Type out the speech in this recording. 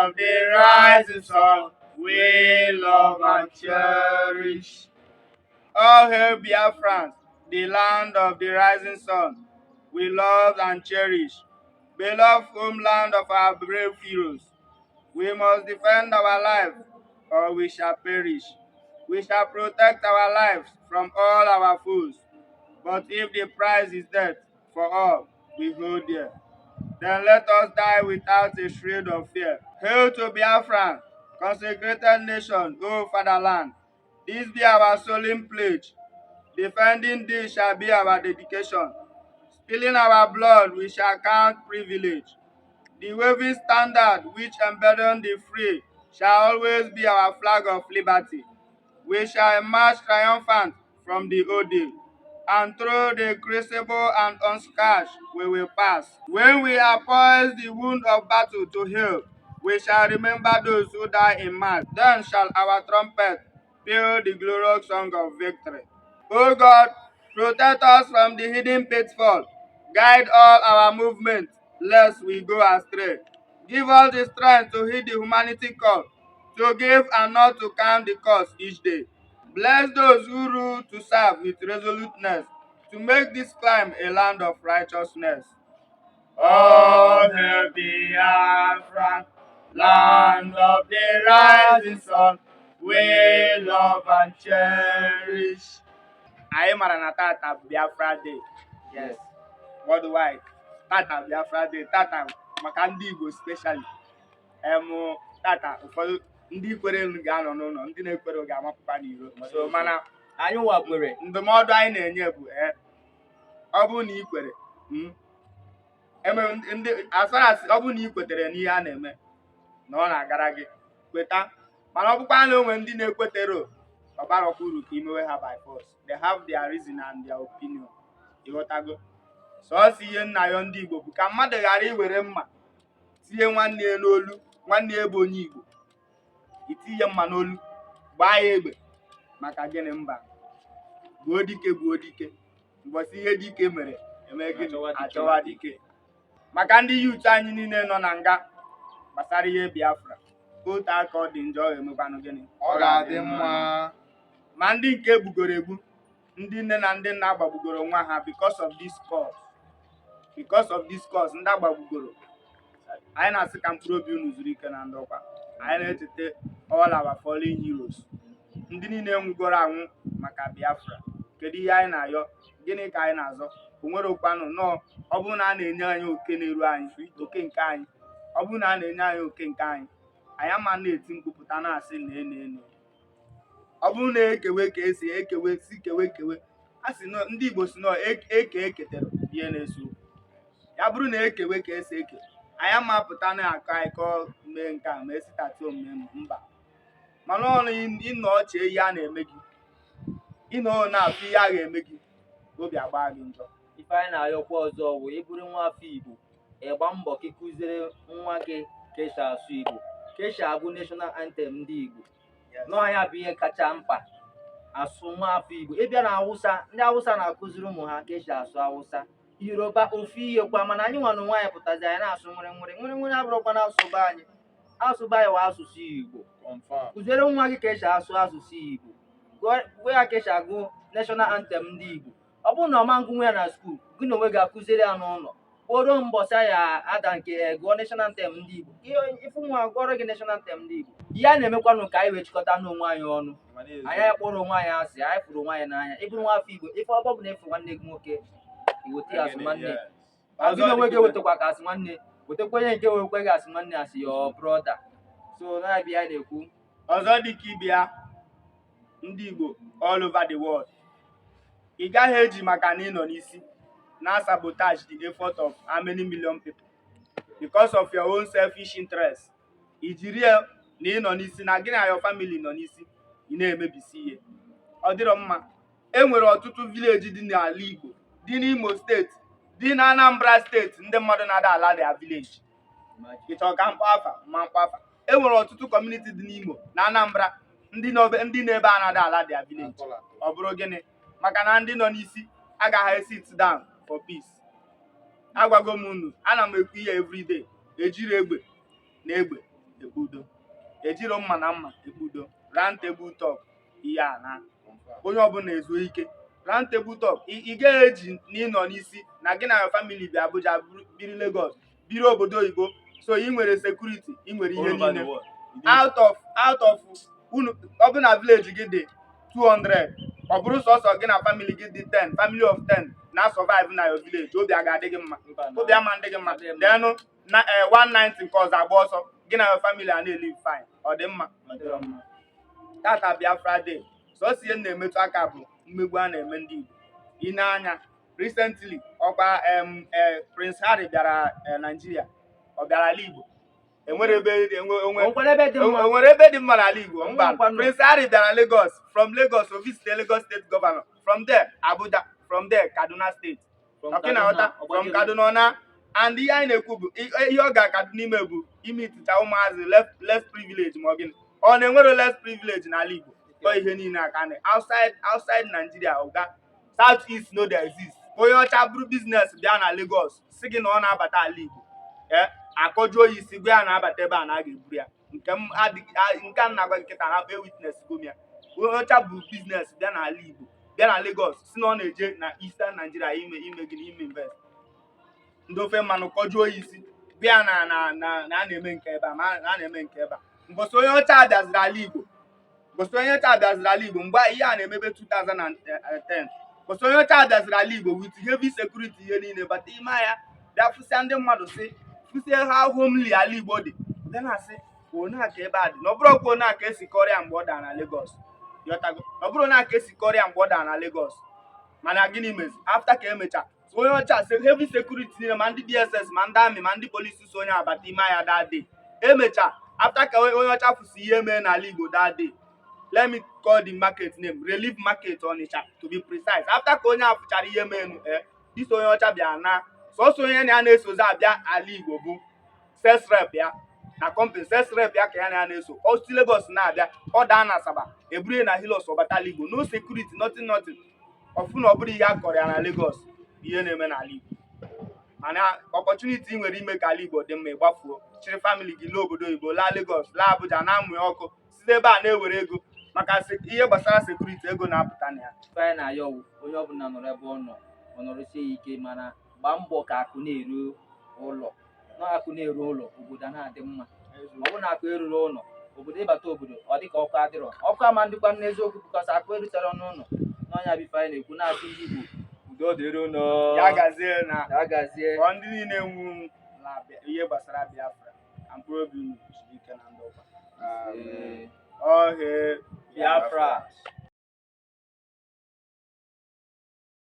of the rising sun, we love and cherish. All hail Biafra, the land of the rising sun, we love and cherish. Beloved homeland of our brave heroes, we must defend our lives or we shall perish. We shall protect our lives from all our foes. But if the price is death for all, we hold dear, then let us die without a shred of fear. Hail to Biafra, consecrated nation, O fatherland. This be our solemn pledge. Defending thee shall be our dedication. Spilling our blood we shall count privilege. The waving standard which emblazons the free shall always be our flag of liberty. We shall emerge triumphant from the ordeal, and through the crucible and unscourged we will pass. When we are poised the wound of battle to heal, we shall remember those who die in mass. Then shall our trumpet peal the glorious song of victory. O God, protect us from the hidden pitfall. Guide all our movements, lest we go astray. Give us the strength to heed the humanity call, to give and not to count the cost each day. Bless those who rule to serve with resoluteness, to make this climb a land of righteousness. Oh, hail Biafra, land of the rising sun, we love and cherish. Anyị mara na tata bụ Biafra Day. Yes. Worldwide. Tata Biafra Day. Tata maka ndị Igbo specially. Tata ụfọdụ ndị kwere ga-anọ n'ụlọ, ndị na-ekwere ga-amapụkwa n'iro. So mana anyị wakwere ndụmọdụ anyị na-enye bụ ọ bụrụ na ị kwere ọ bụrụ na ị kwetere n'ihe a na-eme na ọ na-agara gị kweta, mana ọ bụkwa na onwe ndị na-ekwetere ọbarọkwa uru ka imewe ha by force. They have their reason and their opinion. Ịghọtago? Sọọsọ ihe nna ya ndị Igbo bụ ka mmadụ ghara iwere mma tinye nwanne ya n'olu, nwanne ya bụ onye Igbo, itinye mma n'olu gbaa ya egbe maka gịnị? Mba, gbuo dike gbuo dike. Mbọsị ihe dike mere eme gịnị? Achọwa dike. Maka ndị yut anyị niile nọ na nga gbasara ihe Biafra, otu aka ọ dị njọ ọ ga-emekwanụ gịnị? Ọ ga-adị mma. Ma ndị nke egbugoro egbu, ndị nne na ndị nna agbagbugoro nwa ha because of this cause ndị agbagbugoro. Anyị na-asị ka mkpụrụ obi unu zuru ike na ndokwa. Anyị na-echeta all our fallen heroes, ndị niile nwụgoro anwụ maka Biafra. Kedu ihe anyị na-ayọ? Gịnị ka anyị na-azọ? O nwere okwanụ nọọ ọ bụrụ na a na-enye anyị oke na-eru anyị, oke nke anyị, ọ bụrụ na a na-enye anyị oke nke anyị, anyị ama na-eti mkpụpụta na-asị na ọ bụrụ na ekewe ka esi ekewe si kewe a sị ndị Igbo si eketara ihe na-eso. Ya bụrụ na ekewe ka esi eke, anyị amapụta na-akọ akọ mee nke a ma esitati omume mba. Mana ọnụ ịnọ ọchị ihe a na-eme gị, ịnọ na-afụ ihe a ga-eme gị, obi agba gị njọ. Ife anyị na-ayọkwa ọzọ bụ ịbụrụ nwa afọ Igbo, ịgba mbọ ka ịkụziere nwa gị ka esi asụ Igbo, ka esi agụ national anthem ndị Igbo. N'ọhịa bụ ihe kacha mkpa, asụ nwa afọ Igbo. Ịbịa na Awụsa, ndị Awụsa na-akụziri ụmụ ha ka esi asụ Awụsa, Yoruba ofu ihe kwa, mana anyị nwa na nwaanyị pụtazi anyị na-asụ nwere abụrụkwa na asụba anyị. Asụba anyị wa asụsụ Igbo. Kụziere nwa gị ka esi asụ asụsụ Igbo, gwa ya ka esi agụ national anthem ndị Igbo. Ọ bụrụ na ọma ngụnwe ya na skuul, gị na onwe ga-akụziri ya n'ụlọ. Kpọrọ mbọsị ya ada nke gụọ national anthem ndị Igbo. Ifu nwa gụọrọ gị national anthem ndị Igbo. Ihe a na-emekwanụ ka anyị wee chịkọta n'onwe anyị ọnụ. Anyị kpọrọ onwe anyị asị, anyị fụrụ onwe anyị n'anya. Ịbụrụ nwa afọ Igbo, ife ọ bụ na ịfụ nwanne gị nwoke, iweta ya asị nwanne. Gị na onwe gị wetakwa ka asị nwanne, wetakwa onye nke wekwe gị asị nwanne asị your brother. So na-abịa anyị na-ekwu ọzọ dị ka ibe ya, ndị Igbo all over the world, ị gaghị eji maka na ị nọ n'isi na sabotage the effort of how many million people because of your own selfish interest. Ijiri na ị nọ n'isi na gị na your family nọ n'isi, ị na-emebisi ihe. Ọ dịrọ mma. E nwere ọtụtụ vileji dị n'ala Igbo, dị n'Imo steeti, dị na Anambra steeti, ndị mmadụ na-ada ala their village. Ịchọ ka mkpọ afa. E nwere ọtụtụ community dị n'Imo na Anambra, ndị na-ebe a na-ada ala their village. Ọ bụrụ gịnị? Maka na ndị nọ n'isi agaghị sit down for peace. Agwago m unu, ana m ekwu ihe everyday, ejiri egbe na egbe ekpudo, ejiro mma na mma ekpudo. Round table talk ihe a na onye ọbụla ezuo ike. Round table talk ị ga-eji n'ịnọ n'isi na gị na family bi Abuja biri Lagos biri obodo oyibo, so ị nwere security, ị nwere ihe niile out of unu ọ bụ na village gị dị 200, ọ bụrụ sọsọ gị na family gị dị 10, family of 10 na survive na your village, obi ga-adị gị mma, obi ama ndị gị mma. Denụ na 190 nke ọzọ agba ọsọ gị na your family a na-elive fine, ọ dị mma. Tata Biafra Day, sọsọ ihe na-emetụ aka bụ mmegbu a na-eme ndị Igbo. Ị na-anya recently ọkwa Prince Harry bịara Nigeria, ọ bịara ala Igbo, enwere ebe dị mma n'ala Igbo. Mba, Prince Harry bịara Lagos, from Lagos o visit Lagos State Governor, from there Abuja, from there Kaduna State, from Kaduna na, and ihe anyị na-ekwu bụ ihe ọ ga-akadụ n'ime bụ ime ịtụcha ụmụazị less privilege ma ọ gịnị, ọ na-enwere less privilege n'ala Igbo. Kọ ihe niile aka na outside Nigeria, ụga South East no dey exist. Onye ọcha bụrụ biznes bịa na Lagos si gị na ọ na-abata ala Igbo, akọjuo ya isi gwa ya na-abata ebe a na a ga-eburu ya. Nke a na-agwa gị kịta na witness gom ya. Onye ọcha bụ biznes bịa na ala Igbo, bịa na Lagos si na ọ na-eje na Eastern Nigeria ime gịnị, ime invest. Ndị ofe mmanụ kọjuo ya isi bịa na a na-eme nke ebe a, ma a na-eme nke ebe a. Mbosi onye ọcha abịaziri ala Igbo, mgbe ihe a na-emebe 2010, mbosi onye ọcha abịaziri ala Igbo with heavy security ihe niile, bata ime ya bịa fụsịa ndị mmadụ si fụsie ha homely ala Igbo dị, bịa na-asị one aka ebe a dị, na ọ bụrụ okwu one aka esi kọrịa mgbe ọ dara na Lagos, yọtago na ọ bụrụ one aka esi kọrịa mgbe ọ dara na Lagos. Mana gịnị mezi after ka emecha onye ọcha heavy security niile, ma ndị DSS ma ndị amị ma ndị polisi so onye abata ime ya that day. Emecha after ka onye ọcha fụsi ihe mee n'ala Igbo that day, let me call the market name Relief Market Onitsha to be precise. After ka onye afụchara ihe menu dis onye ọcha bịa na sọsọ onye na ya na-esozi abịa ala Igbo bụ sales rep ya na company sales rep ya ka ya na na-eso. O si Lagos na-abịa, ọ daa na Asaba, eburu na Hilos ọbata ala Igbo, no security, nothing. Ọfụ na ọ bụrụ ihe a kọrọ ya na Lagos ihe na-eme n'ala Igbo. Mana opportunity ị nwere ime ka ala Igbo dị mma, ịgbafuo chịrị family gị laa obodo oyibo, laa Lagos, laa Abuja, na-amụ ọkụ site ebe a na-ewere ego, maka ihe gbasara security ego na-apụta na ya. Anyị na-ayọ onye ọbụla nọrọ ebe ọ nọ, ọ nọrọsie ike, mana gbaa mbọ ka akụ na-eru ụlọ, akụ na-eru ụlọ obodo na-adị mma. Ọ bụ na akụ eruru ụlọ obodo, ịbata obodo ọ dị ka ọkụ adịrọ, ọkụ ama ndịkwa n'eziokwu, bụkọs akụ eruchara n'ụlọ. N'ọnya bife anyị na-ekwu na-asụ ndị Igbo udo dịrị ụlọ, ya gazie na ya gazie ọ ndị niile nwu na ihe gbasara Biafra na mkpụrụ obi unu siri ike na ndokwa. Biafra.